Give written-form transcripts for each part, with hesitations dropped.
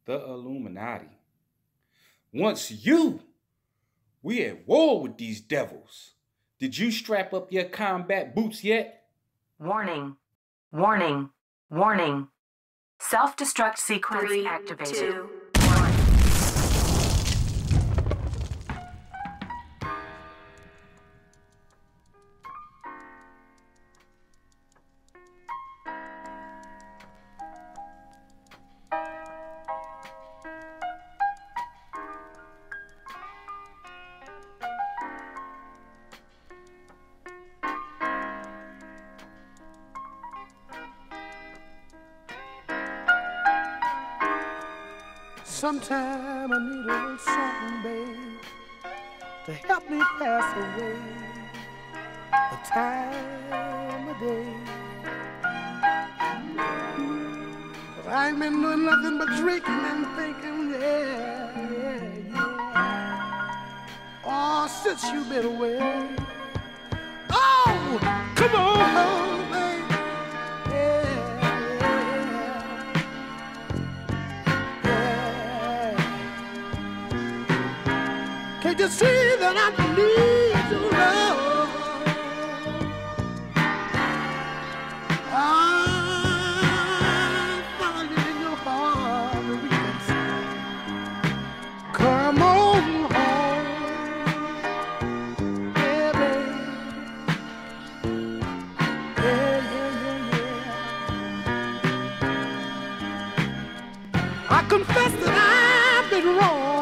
The Illuminati. Once we at war with these devils. Did you strap up your combat boots yet? Warning, warning, warning. Self-destruct sequence 3, activated. 2, 1. Sometime I need a little something, babe, to help me pass away the time of day. 'Cause I ain't been doing nothing but drinking and thinking, yeah. Oh, since you been away. Oh, come on, babe. Can't you see that I need your love? I'm falling in your heart. Come on home, yeah, babe. Yeah. I confess that I've been wrong.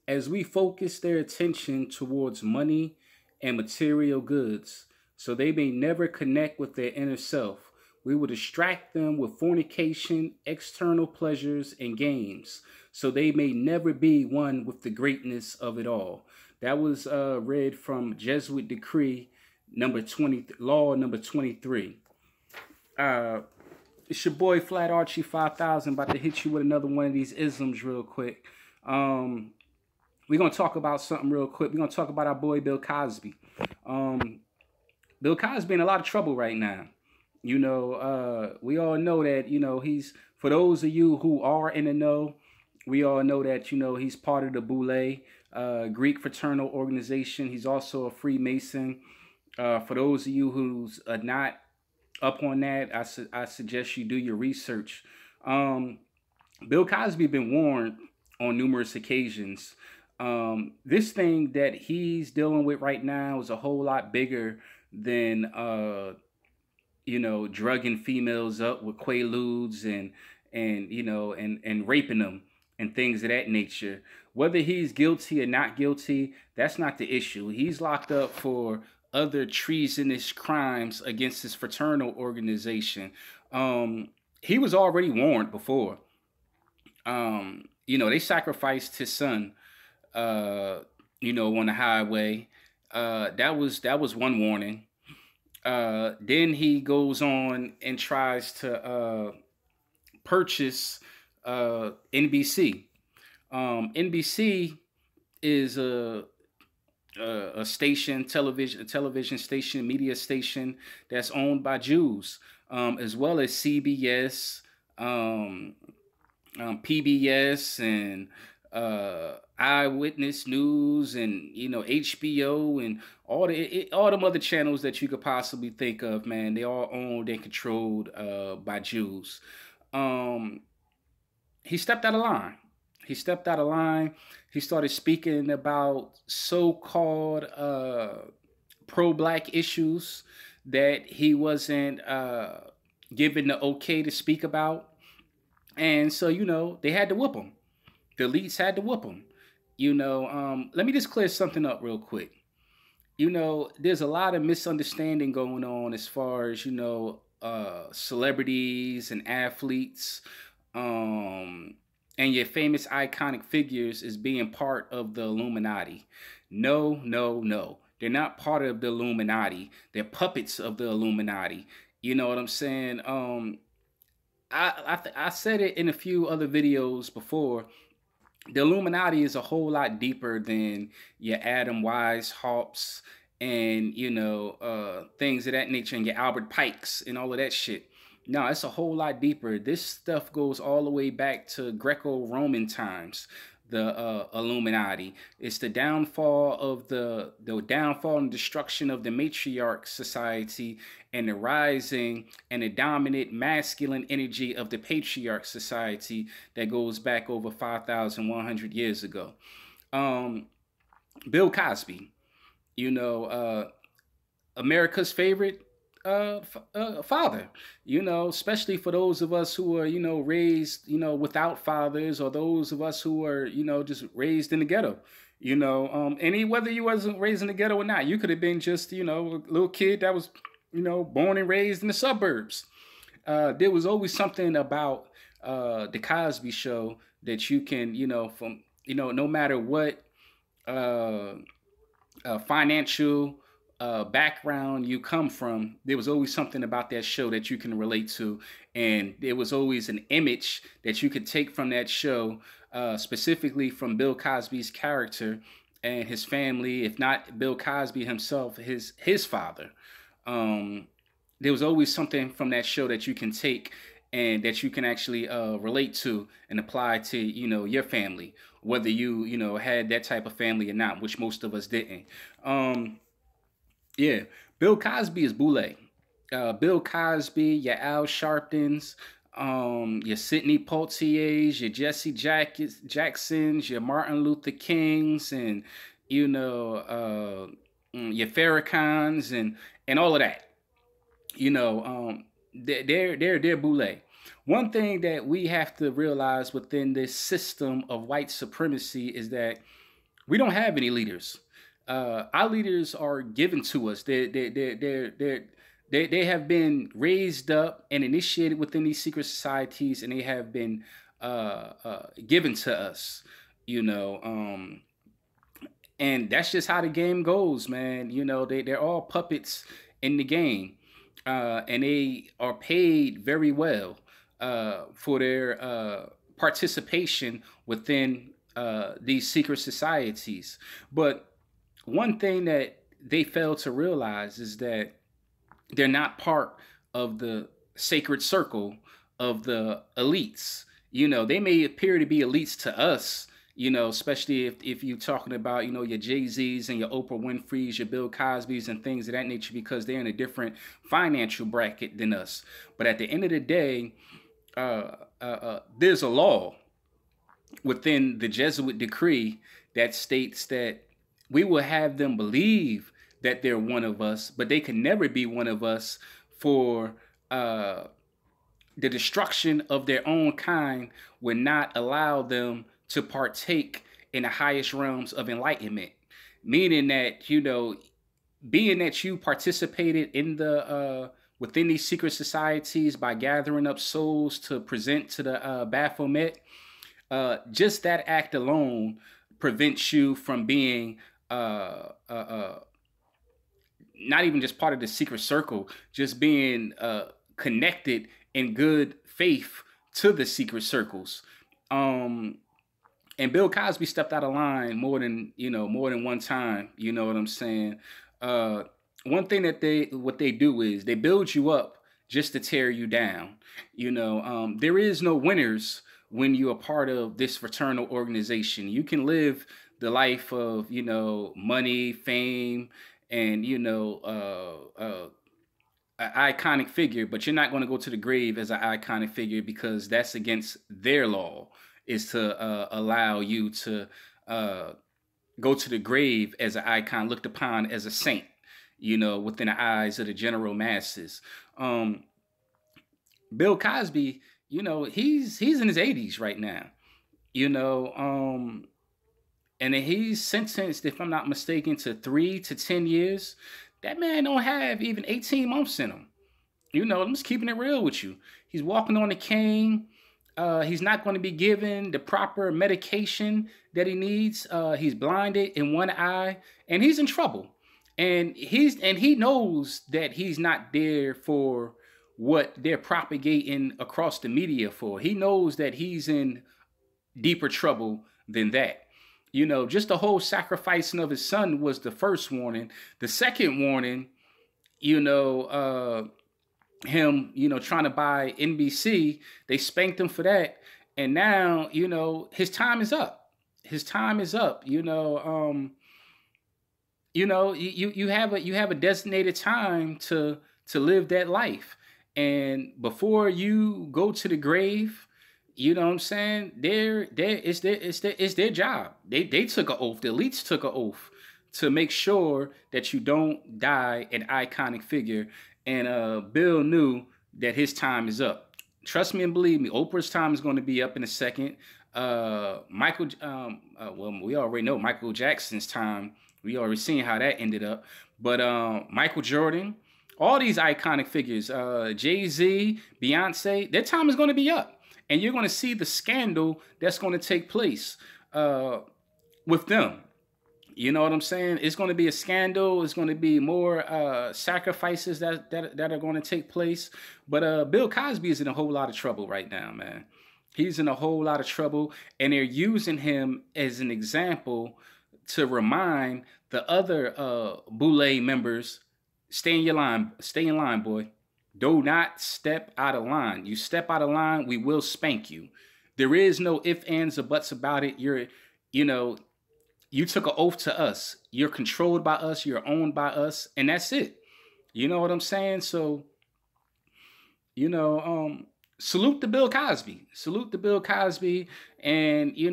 As we focus their attention towards money and material goods, so they may never connect with their inner self, we will distract them with fornication, external pleasures, and games, so they may never be one with the greatness of it all. That was read from Jesuit Decree number 20, Law number 23. It's your boy Flat Archie 5000, about to hit you with another one of these isms real quick. We're going to talk about something real quick. We're going to talk about our boy Bill Cosby. Bill Cosby in a lot of trouble right now. You know, we all know that, you know, he's, for those of you who are in the know, we all know that, you know, he's part of the Boule, Greek fraternal organization. He's also a Freemason. For those of you who's not up on that, I suggest you do your research. Bill Cosby been warned on numerous occasions. This thing that he's dealing with right now is a whole lot bigger than, you know, drugging females up with quaaludes and you know, and raping them and things of that nature. Whether he's guilty or not guilty, that's not the issue. He's locked up for other treasonous crimes against his fraternal organization. He was already warned before. You know, they sacrificed his son, you know, on the highway. That was one warning. Then he goes on and tries to purchase NBC. NBC is a station, television station, media station that's owned by Jews, as well as CBS, PBS, and Eyewitness News, and, you know, HBO, and all them other channels that you could possibly think of, man. They all owned and controlled by Jews. He stepped out of line. He stepped out of line. He started speaking about so-called pro-black issues that he wasn't given the okay to speak about. And so, you know, they had to whoop him. The elites had to whoop him. You know, let me just clear something up real quick. You know, there's a lot of misunderstanding going on as far as, you know, celebrities and athletes, and your famous iconic figures as being part of the Illuminati. No, no, no. They're not part of the Illuminati. They're puppets of the Illuminati. You know what I'm saying? I said it in a few other videos before. The Illuminati is a whole lot deeper than your Adam Weishaupts and, you know, things of that nature, and your Albert Pikes and all of that shit. No, it's a whole lot deeper. This stuff goes all the way back to Greco-Roman times. The Illuminati. It's the downfall of the downfall and destruction of the matriarch society, and the rising and the dominant masculine energy of the patriarch society that goes back over 5,100 years ago. Um, Bill Cosby, you know, America's favorite father, especially for those of us who are, raised, without fathers, or those of us who are, just raised in the ghetto, whether you wasn't raised in the ghetto or not, you could have been just, a little kid that was, born and raised in the suburbs. There was always something about the Cosby Show that you can, from, no matter what uh, financial background you come from, there was always something about that show that you can relate to. And there was always an image that you could take from that show, specifically from Bill Cosby's character and his family, if not Bill Cosby himself, his father. Um, there was always something from that show that you can take and that you can actually relate to and apply to, your family, whether you had that type of family or not, which most of us didn't. Um, yeah, Bill Cosby is Boule. Bill Cosby, your Al Sharptons, your Sidney Poitiers, your Jacksons, your Martin Luther Kings, and your Farrakhan's and all of that. They're Boule. One thing that we have to realize within this system of white supremacy is that we don't have any leaders. Our leaders are given to us. They have been raised up and initiated within these secret societies, and they have been given to us. You know, um, and that's just how the game goes, man. They're all puppets in the game, and they are paid very well for their participation within these secret societies. But one thing that they fail to realize is that they're not part of the sacred circle of the elites. They may appear to be elites to us, especially if you're talking about, your Jay-Z's and your Oprah Winfrey's, your Bill Cosby's and things of that nature, because they're in a different financial bracket than us. But at the end of the day, there's a law within the Jesuit decree that states that we will have them believe that they're one of us, but they can never be one of us, for the destruction of their own kind would not allow them to partake in the highest realms of enlightenment. Meaning that, being that you participated in the within these secret societies by gathering up souls to present to the Baphomet, just that act alone prevents you from being not even just part of the secret circle, just being connected in good faith to the secret circles. And Bill Cosby stepped out of line more than one time. You know what I'm saying? One thing that what they do is they build you up just to tear you down. There is no winners when you're a part of this fraternal organization. You can live the life of money, fame, and an iconic figure, but you're not going to go to the grave as an iconic figure, because that's against their law, is to allow you to go to the grave as an icon, looked upon as a saint, within the eyes of the general masses. Bill Cosby, he's in his 80s right now, and he's sentenced, if I'm not mistaken, to 3 to 10 years. That man don't have even 18 months in him. I'm just keeping it real with you. He's walking on a cane. He's not going to be given the proper medication that he needs. He's blinded in one eye, and he's in trouble. And he knows that he's not there for what they're propagating across the media for. He knows that he's in deeper trouble than that. Just the whole sacrificing of his son was the first warning. The second warning, him, trying to buy NBC. They spanked him for that, and now his time is up. His time is up. You have a designated time to live that life, and before you go to the grave, you know what I'm saying? It's their job. They took an oath. The elites took an oath to make sure that you don't die an iconic figure. And Bill knew that his time is up. Trust me and believe me, Oprah's time is going to be up in a second. Well, we already know Michael Jackson's time. We already seen how that ended up. But Michael Jordan, all these iconic figures, Jay-Z, Beyonce, their time is going to be up. And you're going to see the scandal that's going to take place with them. You know what I'm saying? It's going to be a scandal. It's going to be more sacrifices that are going to take place. But Bill Cosby is in a whole lot of trouble right now, man. He's in a whole lot of trouble, and they're using him as an example to remind the other Boule members, stay in line, boy. Do not step out of line. You step out of line, we will spank you. There is no ifs, ands, or buts about it. You took an oath to us. You're controlled by us. You're owned by us, and that's it. You know what I'm saying? So, salute to Bill Cosby. Salute to Bill Cosby. And, you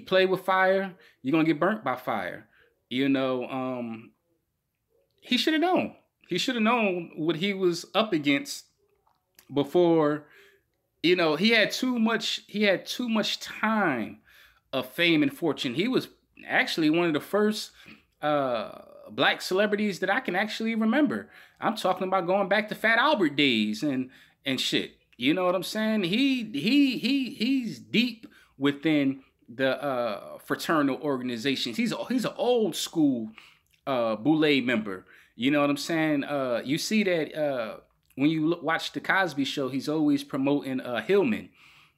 play with fire, you're going to get burnt by fire. He should have known. He should have known what he was up against before. He had too much time of fame and fortune. He was actually one of the first black celebrities that I can actually remember. I'm talking about going back to Fat Albert days and shit. You know what I'm saying? He's deep within the fraternal organizations. He's an old school Boule member. You know what I'm saying? You see that when you watch the Cosby Show, he's always promoting Hillman.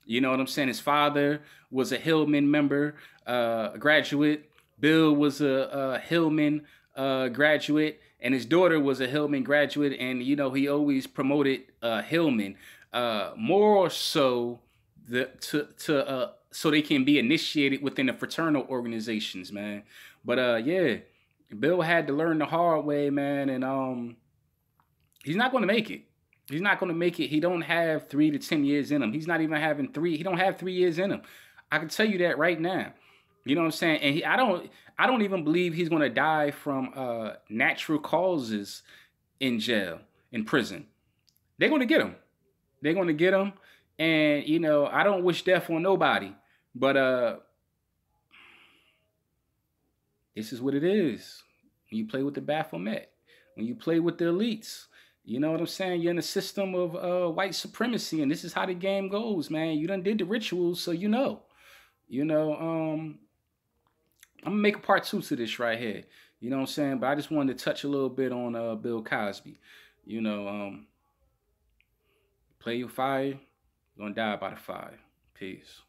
You know what I'm saying? His father was a Hillman member, graduate. Bill was a Hillman graduate, and his daughter was a Hillman graduate. And he always promoted Hillman more so so they can be initiated within the fraternal organizations, man. But yeah, Bill had to learn the hard way, man, and he's not going to make it. He's not going to make it. He don't have 3 to 10 years in him. He's not even having 3. He don't have 3 years in him. I can tell you that right now. You know what I'm saying? And I don't even believe he's going to die from natural causes in jail, in prison. They're going to get him. They're going to get him. And, I don't wish death on nobody. But this is what it is. When you play with the Baphomet, when you play with the elites, you know what I'm saying? You're in a system of white supremacy, and this is how the game goes, man. You done did the rituals, so you know. I'm gonna make a part 2 to this right here. You know what I'm saying? But I just wanted to touch a little bit on Bill Cosby. Play your fire, you're gonna die by the fire. Peace.